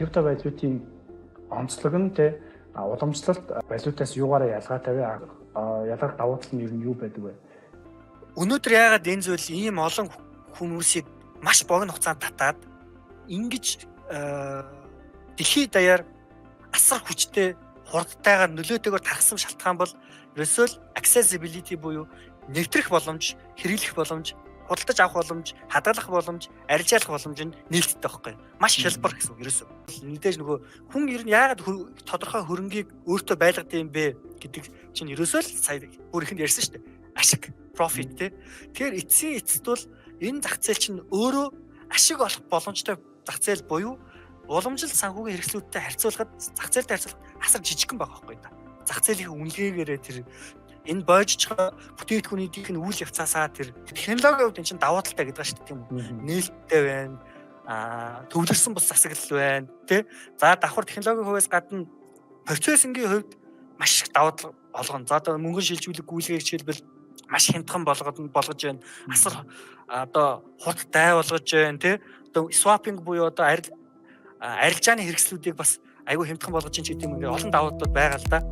крипто валютын онцлог нь те уламжлалт валютаас юугаараа ялгаатай вэ? Ялгах давуу тал нь юу байдаг вэ? Өнөөдөр яагаад энэ зүйл ийм олон хүмүүсийг маш богино хугацаанд татаад ингэж дэлхийд даяар асар хүчтэй хурдтайгаар нөлөөтэйгээр тархсан шалтгаан бол ерөөсөө л accessibility буюу нэвтрэх боломж, хэрэглэх боломж, худалдаж авах боломж, хадгалах боломж, арилжаалах боломж нь нээлттэй байхгүй. Маш хялбар гэсэн үг ерөөсөө. Мэдээж нөгөө хүн ер нь яагаад тодорхой хөрөнгийг өөртөө байлгадаг юм бэ гэдэг чинь ерөөсөө л сая бүр ихэнд ярьсан шүү дээ. Ашиг, profit тий. Тэгэхээр эцсийн эцэд бол энэ зах зээл чинь өөрөө ашиг олох боломжтой зах зээл буюу уламжлалт санхүүгийн хэрэгслүүдтэй харьцуулахад зах зээлтэй харьцуулахад асар жижигхэн байгаа байхгүй да. Зах зээлийн үнэлгээгээрээ тэр энэ боожчоо бүтээгдэхүүнийдийнх нь үйл явцаасаа тэр технологийн хувьд энэ чинь давуу талтай гэдэг шүү дээ тийм үү. Нээлттэй байна. Төвлөрсөн бус засаглал байна тий. За давхар технологийн хувьас гадна процессингийн хувьд маш их давуу тал олгоно. За одоо мөнгөн шилжүүлэх гүйлгээ хичээлбэл маш хямдхан болгож байна. Асар одоо хурдтай болгож байна тий. Одоо swapping буюу одоо арилжааны хэрэгслүүдийг бас айгүй хямдхан болгож чинь гэдэг юм ингээд олон давуу талууд байгаа л да.